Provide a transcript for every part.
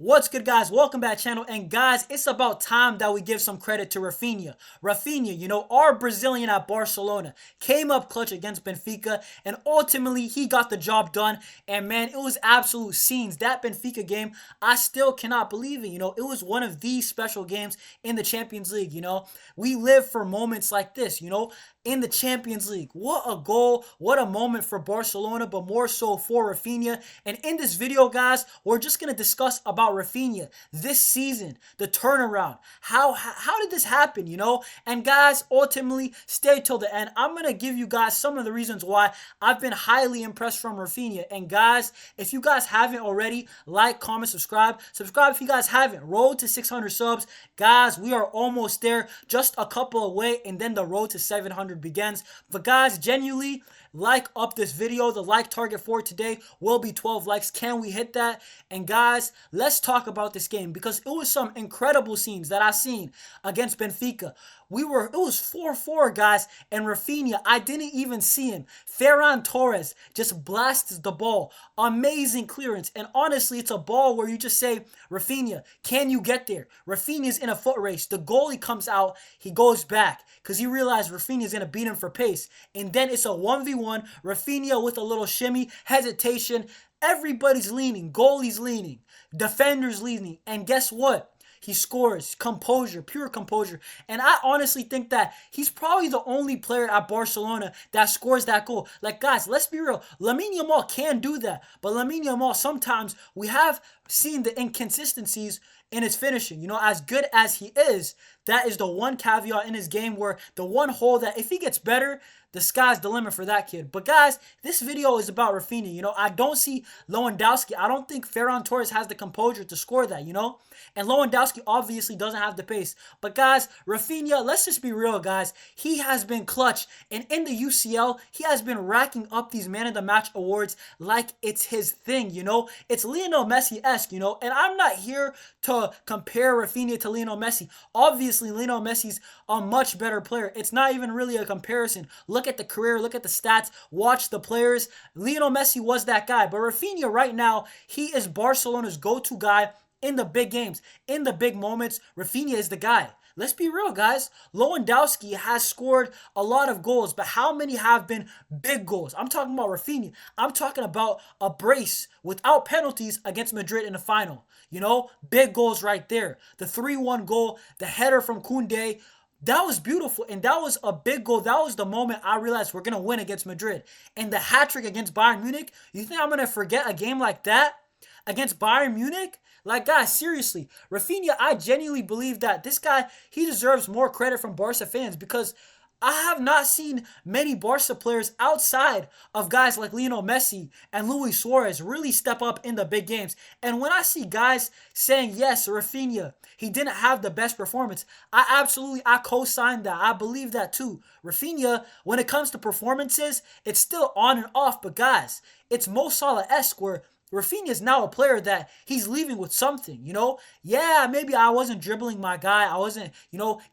What's good, guys? Welcome back, channel. And guys, it's about time that we give some credit to Raphinha. Raphinha, our Brazilian at Barcelona, came up clutch against Benfica, and ultimately he got the job done. And man, it was absolute scenes. That Benfica game, I still cannot believe it. It was one of the special games in the Champions League. We live for moments like this. In the Champions League. What a goal, what a moment for Barcelona, but more so for Raphinha. And in this video, guys, we're just going to discuss about Raphinha this season, the turnaround. How did this happen, And guys, ultimately, stay till the end. I'm going to give you guys some of the reasons why I've been highly impressed from Raphinha. And guys, if you guys haven't already, like, comment, subscribe. Subscribe if you guys haven't. Road to 600 subs. Guys, we are almost there, just a couple away, and then the road to 700 begins. But guys, genuinely, like up this video. The like target for today will be 12 likes. Can we hit that? And guys, let's talk about this game, because it was some incredible scenes that I seen against Benfica. It was 4-4, guys, and Raphinha, I didn't even see him. Ferran Torres just blasts the ball. Amazing clearance. And honestly, it's a ball where you just say, Raphinha, can you get there? Raphinha's in a foot race. The goalie comes out. He goes back because he realized Raphinha's going to beat him for pace. And then it's a 1v1. Raphinha with a little shimmy, hesitation. Everybody's leaning. Goalie's leaning. Defender's leaning. And guess what? He scores. Composure, pure composure. And I honestly think that he's probably the only player at Barcelona that scores that goal. Like, guys, let's be real. Lamine Yamal can do that. But Lamine Yamal, sometimes we have seen the inconsistencies in his finishing. As good as he is, that is the one caveat in his game, where the one hole that if he gets better, the sky's the limit for that kid. But guys, this video is about Raphinha. I don't see Lewandowski. I don't think Ferran Torres has the composure to score that, And Lewandowski obviously doesn't have the pace. But guys, Raphinha, let's just be real, guys. He has been clutch. And in the UCL, he has been racking up these man of the match awards like it's his thing, It's Lionel Messi-esque, And I'm not here to compare Raphinha to Lionel Messi. Obviously, Lionel Messi's a much better player. It's not even really a comparison. Look at the career, look at the stats, watch the players. Lionel Messi was that guy. But Raphinha right now, he is Barcelona's go-to guy in the big games. In the big moments, Raphinha is the guy. Let's be real, guys. Lewandowski has scored a lot of goals, but how many have been big goals? I'm talking about Raphinha. I'm talking about a brace without penalties against Madrid in the final. Big goals right there. The 3-1 goal, the header from Koundé. That was beautiful, and that was a big goal. That was the moment I realized we're going to win against Madrid. And the hat-trick against Bayern Munich, you think I'm going to forget a game like that against Bayern Munich? Like, guys, seriously, Raphinha, I genuinely believe that this guy, he deserves more credit from Barca fans, because I have not seen many Barca players outside of guys like Lionel Messi and Luis Suarez really step up in the big games. And when I see guys saying, yes, Raphinha, he didn't have the best performance, I co-sign that. I believe that too. Raphinha, when it comes to performances, it's still on and off. But guys, it's Mo Salah-esque, where Raphinha is now a player that he's leaving with something, Yeah, maybe I wasn't dribbling my guy. I wasn't,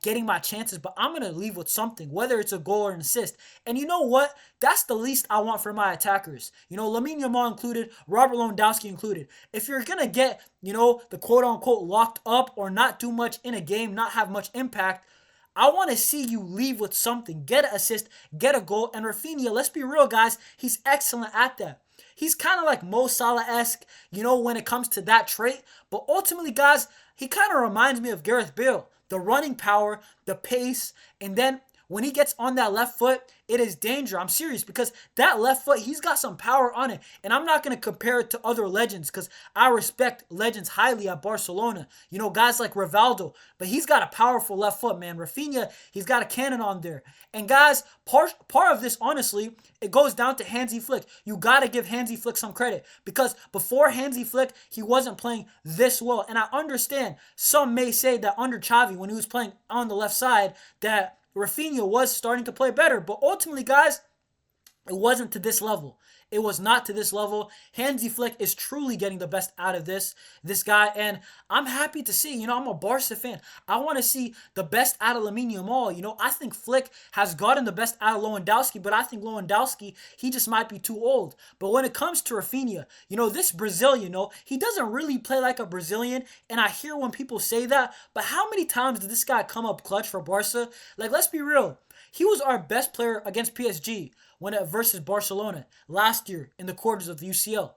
getting my chances, but I'm going to leave with something, whether it's a goal or an assist. And you know what? That's the least I want from my attackers. Lamine Yamal included, Robert Lewandowski included. If you're going to get, the quote-unquote locked up or not do much in a game, not have much impact, I want to see you leave with something. Get an assist, get a goal. And Raphinha, let's be real, guys, he's excellent at that. He's kind of like Mo Salah-esque, when it comes to that trait. But ultimately, guys, he kind of reminds me of Gareth Bale. The running power, the pace, and then when he gets on that left foot, it is danger. I'm serious, because that left foot, he's got some power on it. And I'm not going to compare it to other legends, because I respect legends highly at Barcelona. Guys like Rivaldo. But he's got a powerful left foot, man. Raphinha, he's got a cannon on there. And guys, part of this, honestly, it goes down to Hansi Flick. You got to give Hansi Flick some credit, because before Hansi Flick, he wasn't playing this well. And I understand some may say that under Xavi, when he was playing on the left side, that Raphinha was starting to play better. But ultimately, guys, it wasn't to this level. It was not to this level. Hansi Flick is truly getting the best out of this guy, and I'm happy to see. I'm a Barca fan. I want to see the best out of Lamine Yamal. I think Flick has gotten the best out of Lewandowski, but I think Lewandowski, he just might be too old. But when it comes to Raphinha, this Brazilian, he doesn't really play like a Brazilian, and I hear when people say that, but how many times did this guy come up clutch for Barca? Like, let's be real. He was our best player against PSG when it versus Barcelona last year in the quarters of the UCL.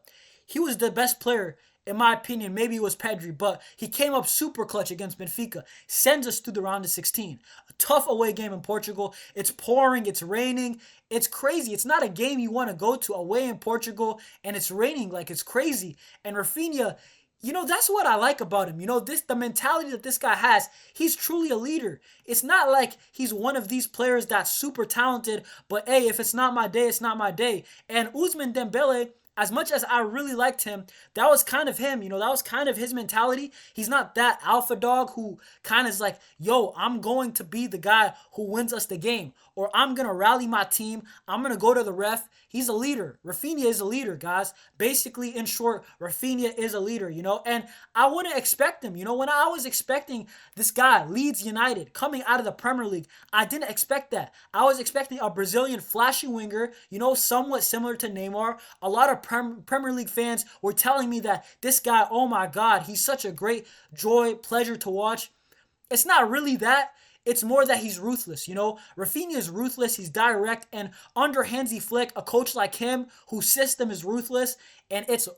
He was the best player, in my opinion. Maybe it was Pedri, but he came up super clutch against Benfica. Sends us through the round of 16. A tough away game in Portugal. It's pouring, it's raining. It's crazy. It's not a game you want to go to away in Portugal, and it's raining like it's crazy. And Raphinha, that's what I like about him. The mentality that this guy has, he's truly a leader. It's not like he's one of these players that's super talented, but hey, if it's not my day, it's not my day. And Ousmane Dembele, as much as I really liked him, that was kind of him. That was kind of his mentality. He's not that alpha dog who kind of is like, yo, I'm going to be the guy who wins us the game, or I'm going to rally my team. I'm going to go to the ref. He's a leader. Raphinha is a leader, guys. Basically, in short, Raphinha is a leader, and I wouldn't expect him. When I was expecting this guy, Leeds United, coming out of the Premier League, I didn't expect that. I was expecting a Brazilian flashy winger, somewhat similar to Neymar. A lot of Premier League fans were telling me that this guy, oh my God, he's such a great joy, pleasure to watch. It's not really that. It's more that he's ruthless, Raphinha is ruthless, he's direct, and under Hansi Flick, a coach like him, whose system is ruthless, and it's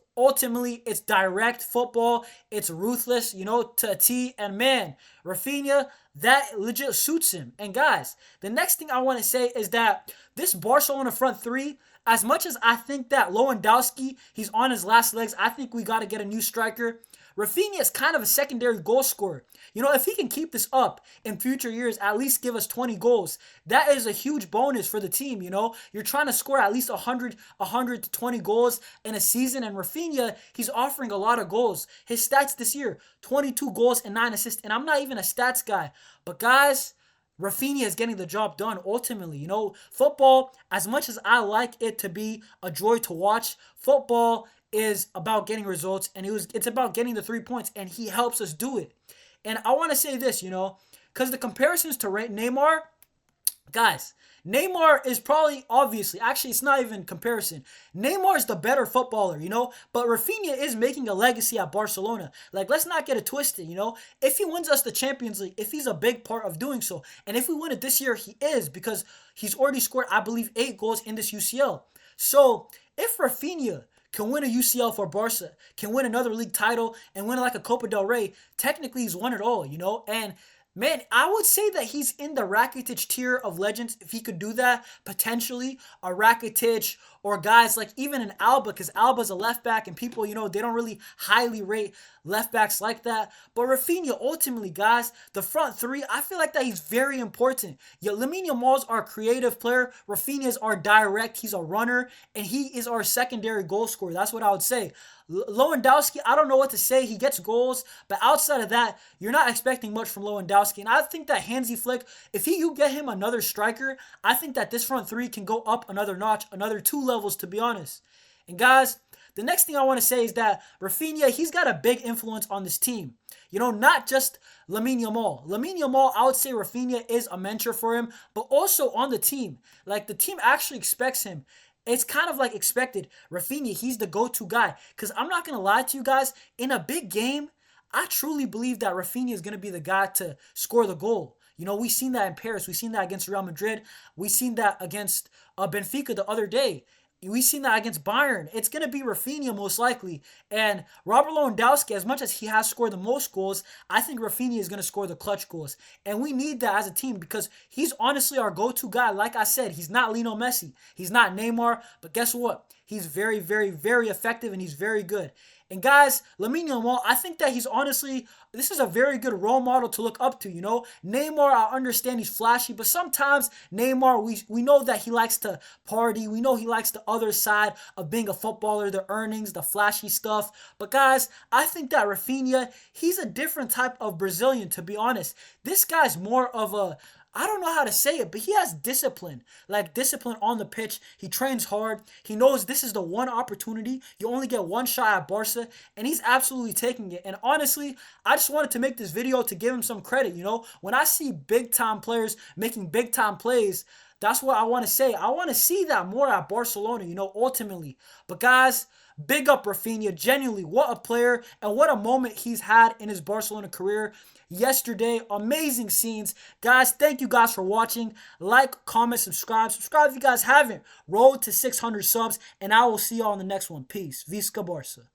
direct football, it's ruthless, to a T, and man, Raphinha, that legit suits him. And guys, the next thing I want to say is that this Barcelona front three, as much as I think that Lewandowski, he's on his last legs, I think we got to get a new striker. Raphinha is kind of a secondary goal scorer. If he can keep this up in future years, at least give us 20 goals, that is a huge bonus for the team, You're trying to score at least 100 to 20 goals in a season, and Raphinha, he's offering a lot of goals. His stats this year, 22 goals and 9 assists, and I'm not even a stats guy, but guys, Raphinha is getting the job done ultimately. Football, as much as I like it to be a joy to watch, football is about getting results, and it's about getting the 3 points, and he helps us do it. And I want to say this, because the comparisons to Neymar, guys, Neymar is probably, obviously, actually, it's not even comparison. Neymar is the better footballer, but Raphinha is making a legacy at Barcelona. Like, let's not get it twisted, If he wins us the Champions League, if he's a big part of doing so, and if we win it this year, he is, because he's already scored, I believe, 8 goals in this UCL. So, if Raphinha can win a UCL for Barca, can win another league title, and win like a Copa del Rey, technically he's won it all, And man, I would say that he's in the Rakitic tier of legends. If he could do that, potentially a Rakitic, or guys like even an Alba, because Alba's a left back, and people, they don't really highly rate left backs like that. But Raphinha, ultimately, guys, the front three, I feel like that he's very important. Lamine Yamal's our creative player. Raphinha's our direct. He's a runner, and he is our secondary goal scorer. That's what I would say. Lewandowski, I don't know what to say. He gets goals, but outside of that, you're not expecting much from Lewandowski. And I think that Hansi Flick, if you get him another striker, I think that this front three can go up another notch, another 2 levels, to be honest. And guys, the next thing I want to say is that Raphinha, he's got a big influence on this team. Not just Lamine Yamal. Lamine Yamal, I would say Raphinha is a mentor for him, but also on the team. Like, the team actually expects him. It's kind of like expected. Raphinha, he's the go-to guy. Because I'm not going to lie to you guys, in a big game, I truly believe that Raphinha is going to be the guy to score the goal. We've seen that in Paris. We've seen that against Real Madrid. We've seen that against Benfica the other day. We've seen that against Bayern. It's going to be Raphinha most likely. And Robert Lewandowski, as much as he has scored the most goals, I think Raphinha is going to score the clutch goals. And we need that as a team because he's honestly our go-to guy. Like I said, he's not Lionel Messi. He's not Neymar. But guess what? He's very, very, very effective, and he's very good. And guys, Lamine Yamal, I think that he's honestly, this is a very good role model to look up to, Neymar, I understand he's flashy, but sometimes Neymar, we know that he likes to party. We know he likes the other side of being a footballer, the earnings, the flashy stuff. But guys, I think that Raphinha, he's a different type of Brazilian, to be honest. This guy's more of I don't know how to say it, but he has discipline. Like discipline on the pitch. He trains hard. He knows this is the one opportunity. You only get one shot at Barca, and he's absolutely taking it. And honestly, I just wanted to make this video to give him some credit. When I see big time players making big time plays, that's what I want to say. I want to see that more at Barcelona, ultimately. But guys, big up Raphinha. Genuinely, what a player and what a moment he's had in his Barcelona career yesterday. Amazing scenes. Guys, thank you guys for watching. Like, comment, subscribe. Subscribe if you guys haven't. Road to 600 subs, and I will see y'all in the next one. Peace. Visca Barça.